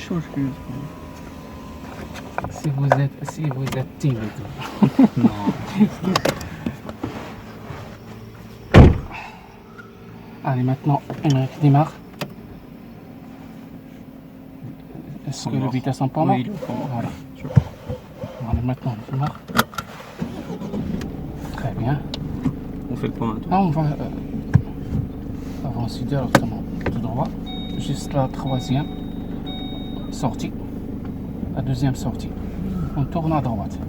change plus. Si vous êtes timide. Non. Allez, maintenant, Emmerich démarre. Est-ce que le vitesse en point mort? Oui, il est en point mort. Voilà. Sûr. Allez, maintenant, on démarre. Très bien. On fait le point maintenant. Là, on va avancer directement tout droit. Juste la troisième sortie. La deuxième sortie. On tourne à droite.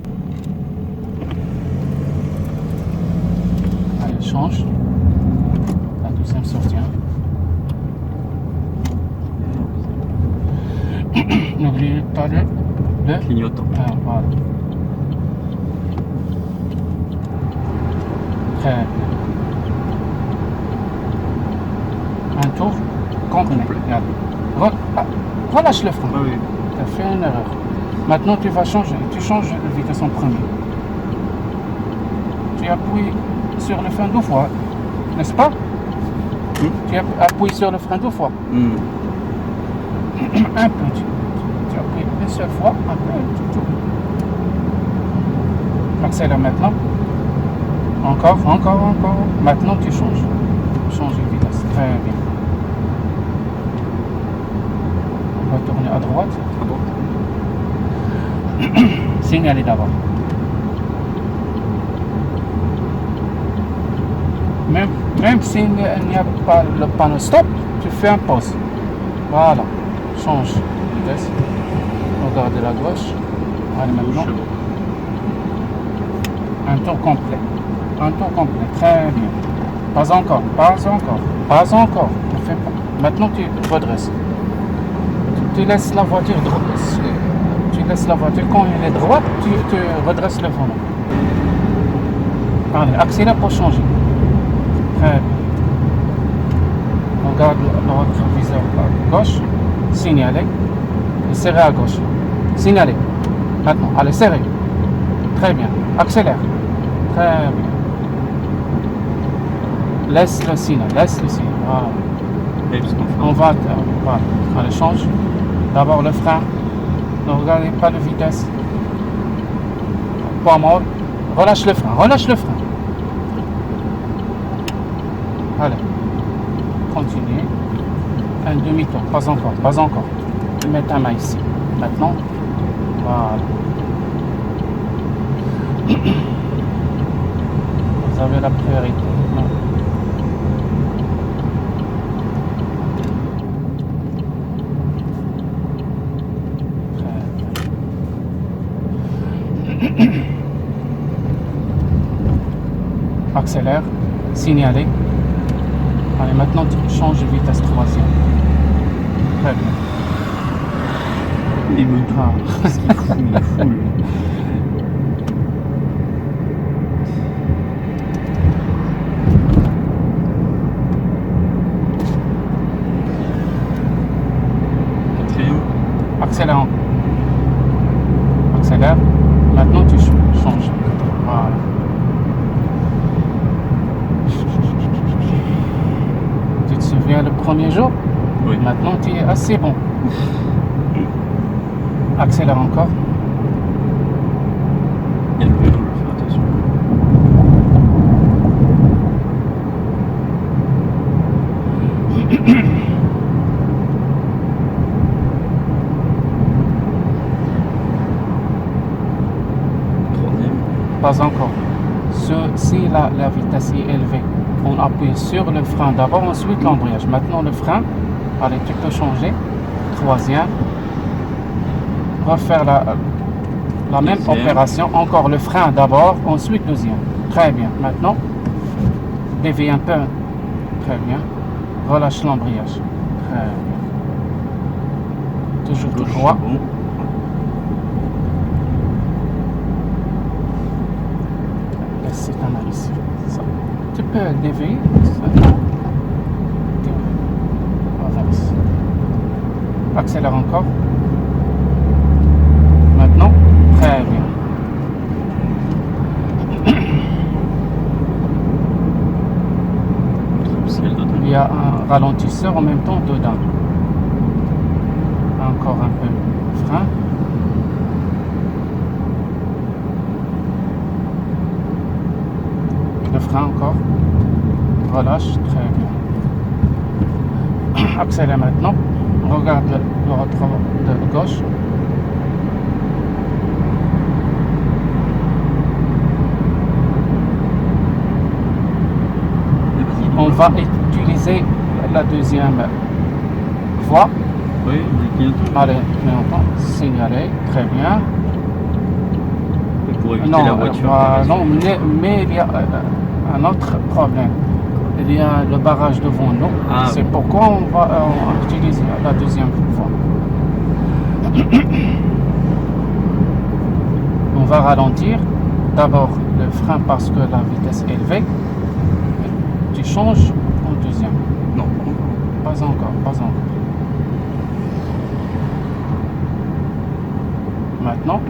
Allez, change. La deuxième sortie. N'oubliez pas le Clignotant. Ah, voilà. Très bien. Un tour complet. Regarde. Relâche le frein. Ah oui. Tu as fait une erreur. Maintenant, tu vas changer. Tu changes de vitesse en premier. Tu appuies sur le frein deux fois. N'est-ce pas? Tu appuies sur le frein deux fois. Un peu. Tu appuies une seule fois. Un peu. Tu tournes. Accélère maintenant. Encore. Maintenant, tu changes. Change de vitesse. Très bien. On va tourner à droite. Ah bon? Signaler d'abord. Même s'il n'y a pas le panneau stop, tu fais un pause. Voilà. Change de vitesse. Regardez la gauche. Allez, maintenant. Un tour complet. Très bien. Pas encore. Ne fais pas. Maintenant, tu redresses. Tu laisses la voiture droite. Quand elle est droite, tu redresses le volant. Allez, accélère pour changer. Très bien. Regarde le rétroviseur à gauche. Signaler. Et serrer à gauche. Signaler. Maintenant, allez, serrer. Très bien. Accélère. Très bien. Laisse le signal. Voilà. On va. Voilà. Allez, change. D'abord le frein. Ne regardez pas la vitesse. Pas mort. Relâche le frein. Allez. Continue. Un demi-tour. Pas encore. Je vais mettre ta main ici. Maintenant. Voilà. Vous avez la priorité. Non. Accélère, signaler. Allez, maintenant tu changes de vitesse troisième. Très bien. Il me parle. Qu'est-ce qu'il fout, il est fou, lui. Quatrième. Accélère. Maintenant tu changes. Voilà. Tu te souviens le premier jour? Oui. Maintenant tu es assez bon. Accélère encore. Il y a le pédale, faire attention. Troisième. Pas encore. Si la vitesse est élevée, on appuie sur le frein d'abord, ensuite l'embrayage. Maintenant le frein, allez, tu peux changer. Troisième. Refaire la même opération. Encore le frein d'abord, ensuite deuxième. Très bien. Maintenant, dévie un peu. Très bien. Relâche l'embrayage. Très bien. Toujours tout droit. Bon. Laisse ta main ici. Ça. Tu peux dévier. Avance. Accélère encore. Maintenant, très bien. Il y a un ralentisseur en même temps dedans. encore un peu le frein. Le frein encore. Relâche, très bien. Accélère maintenant. Regarde le rétro de gauche. On va utiliser la deuxième voie. Oui, le clignotant. Allez, maintenant, signaler, très bien. Pour éviter Non, la voiture. non, mais il y a un autre problème. Il y a le barrage devant nous. Ah, C'est bon. pourquoi on va utiliser la deuxième voie. On va ralentir. D'abord le frein parce que la vitesse est élevée. Tu changes en deuxième. Non, Pas encore, pas encore. Maintenant,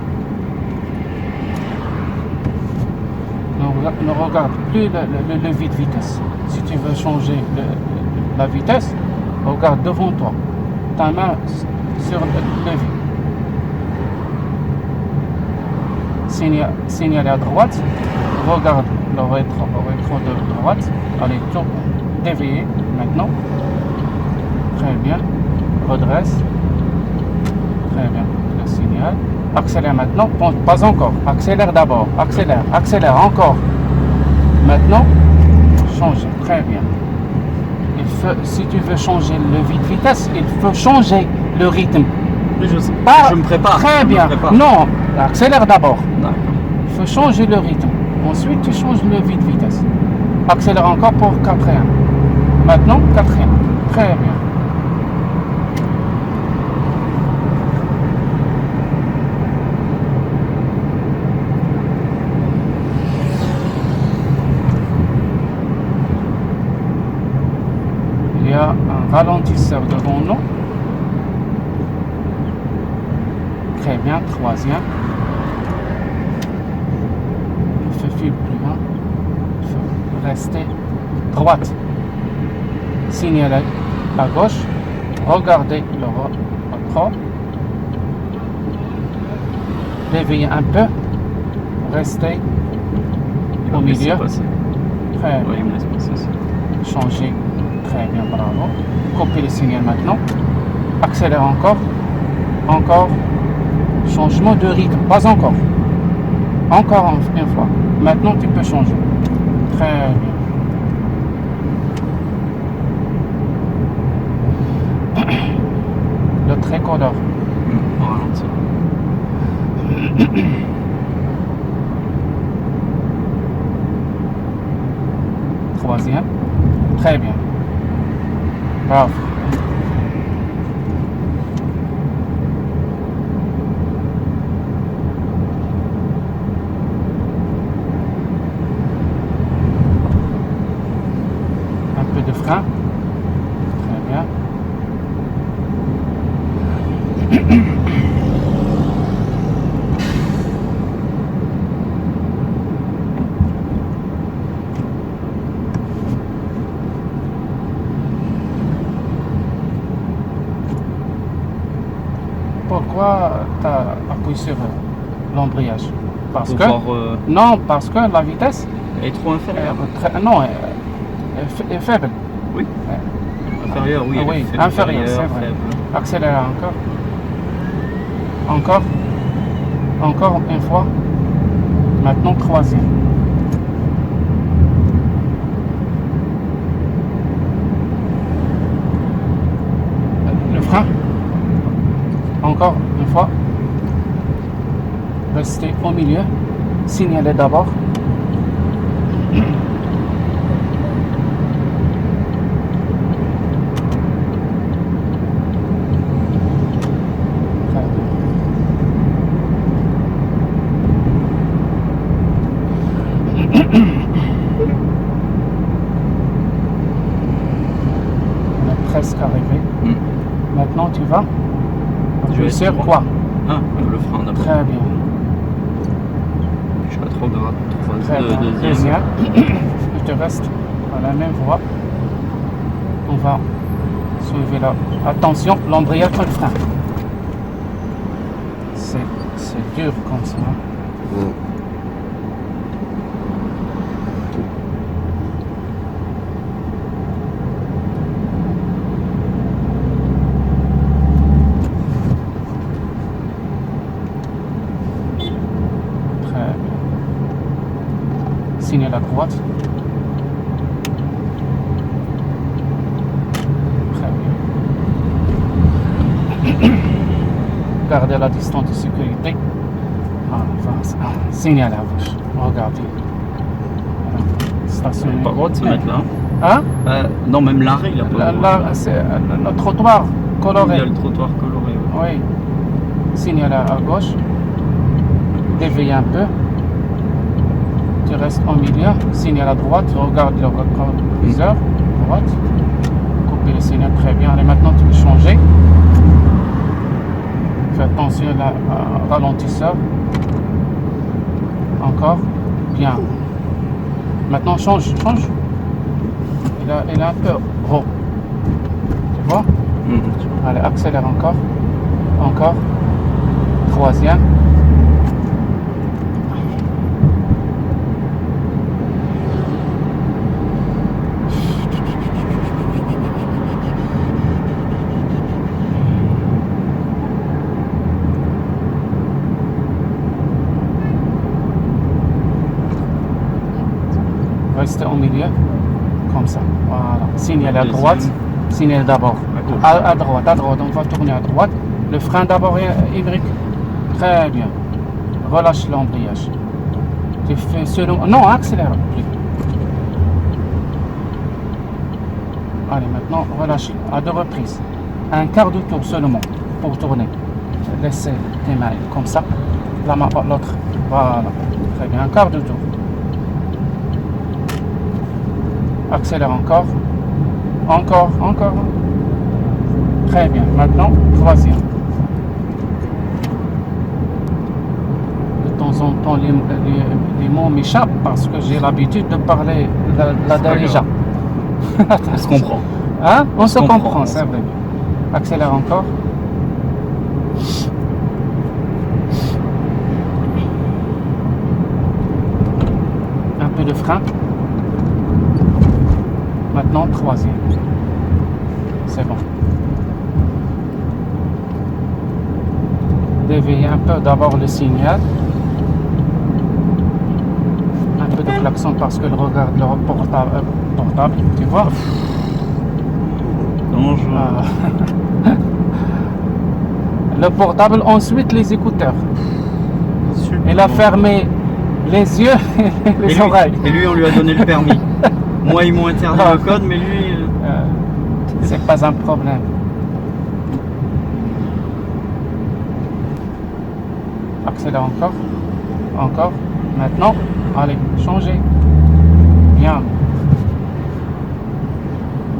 ne regarde plus le levier de vitesse. Si tu veux changer la vitesse, regarde devant toi. Ta main sur le levier. Signale à droite. Regarde le rétro de droite. Allez, tourne, dévier maintenant. Très bien. Redresse. Très bien. Le signal. Accélère maintenant. Pas encore. Accélère d'abord. Accélère. Accélère encore. Maintenant, change. Très bien. Si tu veux changer le vitesse, il faut changer le rythme. mais je sais Pas- je me prépare. Très je me bien. prépare. Non, accélère d'abord. D'accord. Il faut changer le rythme. Ensuite, tu changes le vitesse. Accélère encore pour 4e. Maintenant, 4e. Très bien. Il y a un ralentisseur devant nous. Très bien, 3e. Il faut filer plus loin. Il faut rester droite. Signaler à gauche. Regardez le rétro. Dévier un peu. Restez Il va au me laisser milieu. passer. Très bien. Ouais, il me laisse passer aussi. Changer. Très bien, bravo. Copier le signal maintenant. Accélère encore. Encore. Changement de rythme. Pas encore. Encore une fois. Maintenant, tu peux changer. Très bien. Le tricolore. On ralentit. Troisième. Très bien. Bravo. Un peu de frein. Très bien. Pourquoi tu as appuyé sur l'embrayage? Parce Pour que voir, non, parce que la vitesse elle est trop inférieure. non, est faible. Oui. Inférieure, oui. Ah elle oui, est faible, inférieure, c'est vrai. faible. Accélère encore. Encore. Encore une fois. Maintenant, troisième. Le frein. Encore une fois. Restez au milieu. Signalez d'abord. On est presque arrivé. Maintenant, tu vas Je vais sur droit. quoi? Ah, le frein d'abord. Très bien. Je suis pas trop grave. Très bien. Deuxième. Je te reste à la même voie. On va soulever là. Attention, l'embrayage et le frein. C'est dur comme ça. Très bien. Signal à droite. Très bien. Gardez la distance de sécurité. Signal à gauche. Regardez. Station. Pas le droit de se mettre là. Hein? Non, même l'arrêt, il a pas le droit. Là, c'est le trottoir Il y coloré. a le trottoir coloré. Ouais. Oui. Signal à gauche. Dévie un peu. Tu restes au milieu. Signal à droite. Regarde le viseur. Droite. Couper le signal très bien. Allez, maintenant tu peux changer. Fais attention au ralentisseur. Encore. Bien. Maintenant change. Il est un peu haut. Tu vois? Allez, accélère encore. Encore. Troisième. Restez au milieu. Comme ça. Voilà. Signal à droite. Signal d'abord. À droite. On va tourner à droite. Le frein d'abord, Y. Très bien. Relâche l'embrayage. Tu fais selon. Non, accélère. Allez, maintenant, relâche à deux reprises. Un quart de tour seulement pour tourner. Laissez tes mains comme ça. La main, l'autre. Voilà. Très bien. Un quart de tour. Accélère encore. Encore. Très bien. Maintenant, troisième. De temps en temps, les mots m'échappent parce que j'ai l'habitude de parler la darija. On se comprend. Hein? On se comprend, c'est vrai. Accélère encore. Un peu de frein. Maintenant, troisième. C'est bon. Déveillez un peu d'abord le signal. Un peu de klaxon parce que je regarde le portable, tu vois. Dangereux. Le portable, ensuite les écouteurs. Super. Il a fermé les yeux et les oreilles. Et lui, on lui a donné le permis. Moi, ils m'ont interdit le code, mais lui... C'est pas un problème. Accélère encore. Maintenant, allez, changez. Bien.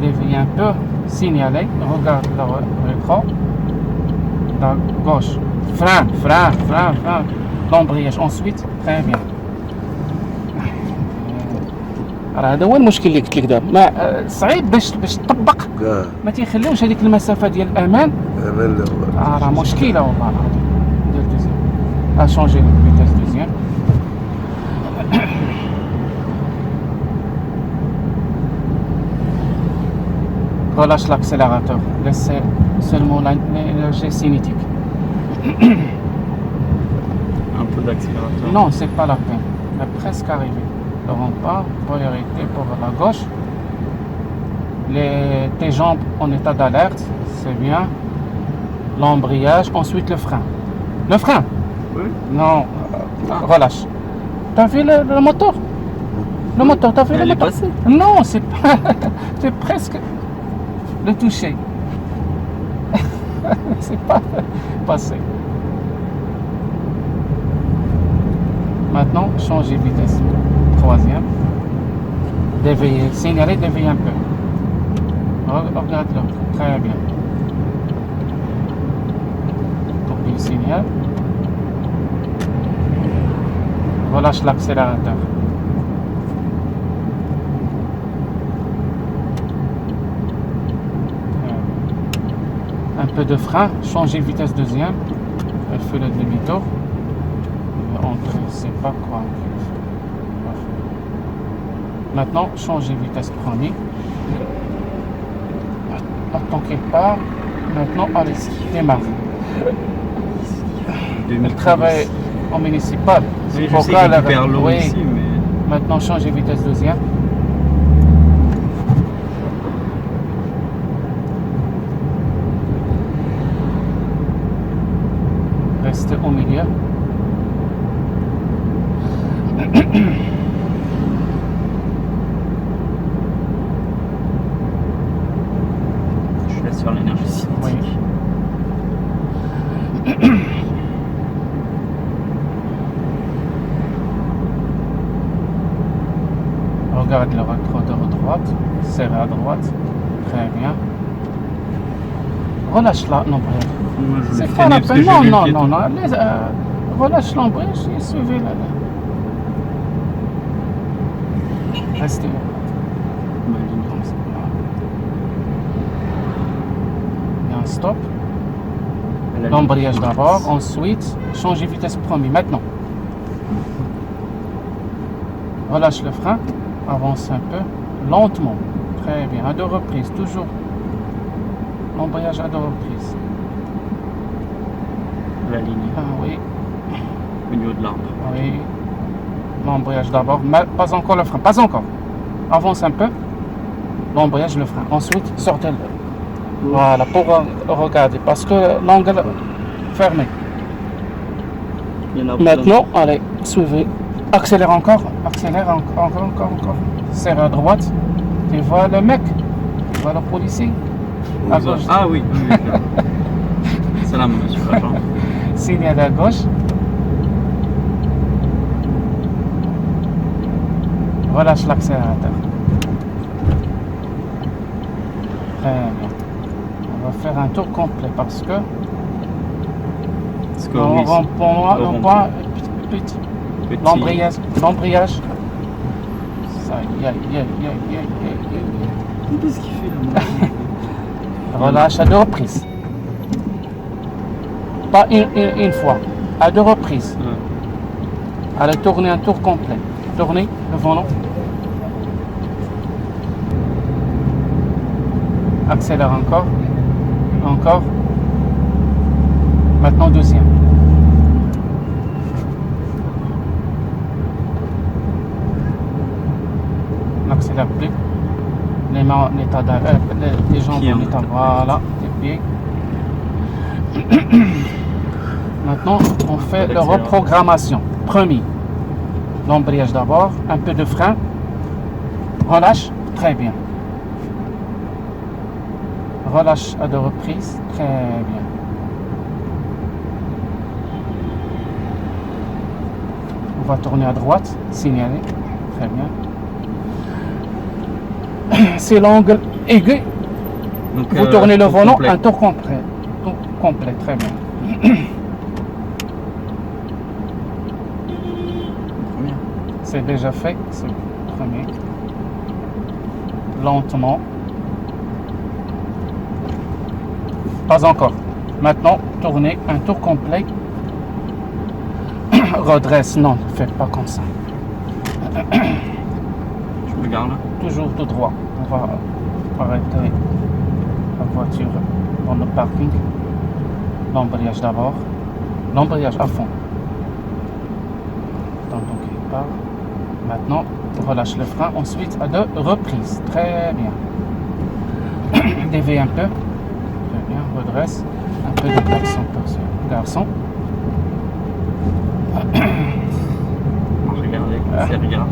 Déviez un peu, signalez, regarde l'écran. À gauche. Frein. L'embrayage ensuite, très bien. راه هذا هو المشكل اللي قلت لك دابا ما صعيب باش تطبق ما تيخليوش هذيك المسافه ديال الامان راه مشكله والله العظيم دير دوزيام شونجي فيتاس دوزيام relâche l'accélérateur laissez seulement l'énergie cinétique Un peu d'accélérateur. non c'est pas la peine on est presque arrivé le rempart, polarité pour la gauche. Tes jambes en état d'alerte, c'est bien. L'embrayage, ensuite le frein. Le frein? Oui. Non, relâche. T'as vu le moteur? Le moteur, t'as vu le moteur? Passée. Non, c'est pas. C'est presque le toucher. C'est pas passé. Maintenant, changez de vitesse. Troisième. Déveillez, signalez, déveillez un peu. Regarde-le. Très bien. Coupez le signal. Relâche l'accélérateur. Un peu de frein. Changez de vitesse deuxième. Elle fait le demi-tour. Entrer, c'est pas quoi. Maintenant, changer vitesse premier. Attends qu'elle part. Maintenant, allez, démarre. Elle travaille en municipal. Oui, je sais qu'il récupère l'eau oui. ici, mais... Maintenant, changer vitesse deuxième. Restez au milieu. Je laisse sur l'énergie cinétique. Oui. Regarde le rétroviseur de droite, serre à droite, très bien. Relâche la l'embrayage. Moi, je C'est le pas freinais la parce que peine, j'ai non, vu le non, piéton. non, relâche l'embrayage et suivez là. Restez là. Ma ligne. Il y a un stop. La L'embrayage ligne. d'abord, ensuite, changer vitesse premier, maintenant. Relâche le frein, avance un peu, lentement. Très bien, à deux reprises, toujours. L'embrayage à deux reprises. La ligne. Ah oui, Au niveau de l'arbre. oui. L'embrayage d'abord, mais pas encore le frein, pas encore. Avance un peu, l'embrayage, le frein. Ensuite, sortez-le. Voilà, pour regarder, parce que l'angle fermé. Il y en a Maintenant, allez, suivez. Accélère encore, encore. Serre à droite. Tu vois le mec, tu vois le policier. À gauche. Ah oui, oui, d'accord. Salam, monsieur l'agent. Signal à gauche. Relâche l'accélérateur. Très bien. On va faire un tour complet parce que Parce que on oui, rond-point, le rond-point, petit. petit. L'embrayage. Ça, Qu'est-ce qu'il fait là? Relâche à deux reprises. Pas une fois, à deux reprises. Ouais. Allez, tournez un tour complet. Tournez le volant. Accélère encore. Encore. Maintenant deuxième. N'accélère plus. Les mains en état d'arrêt, les jambes Pieds en en état, état. voilà, les pieds. Maintenant, on fait la reprogrammation. Premier, l'embrayage d'abord, un peu de frein. Relâche, très bien. Relâche à deux reprises, très bien. On va tourner à droite, signaler, très bien. C'est l'angle aigu. Donc, Vous tournez le tour volant, complet. un tour complet. Tour complet, très bien. Première. C'est déjà fait, c'est le premier. Lentement. Pas encore. Maintenant, tournez un tour complet. Redresse, non, ne faites pas comme ça. Je me garde là. Toujours tout droit. On va arrêter la voiture dans le parking. L'embrayage d'abord. L'embrayage à fond. Tant qu'il part. Maintenant, relâche le frein. Ensuite, à deux reprises. Très bien. Dévie un peu. Très bien. Redresse. Un peu de traction pour ce garçon. Regardez, c'est regarde.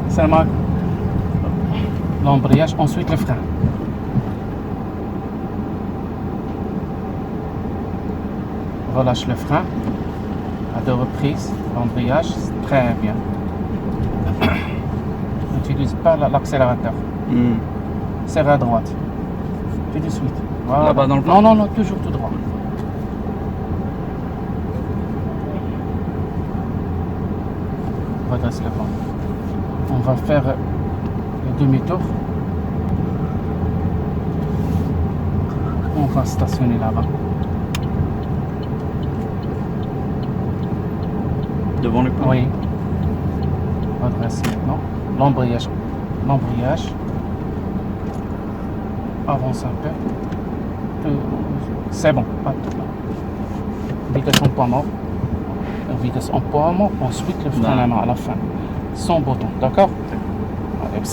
Seulement l'embrayage, ensuite le frein. Relâche le frein à deux reprises, l'embrayage, très bien. N'utilise pas l'accélérateur. Serre à droite. Tout de suite. Voilà. Là-bas dans le Non, non, non, toujours tout droit. Redresse le vent. On va faire le demi-tour. On va stationner là-bas. Devant le pont. Oui. Adresse maintenant. L'embrayage. L'embrayage. Avance un peu. C'est bon. Vitesse en poids mort. Vitesse en poids mort. Ensuite le frein à main à la fin. Sans bouton. D'accord? Allez,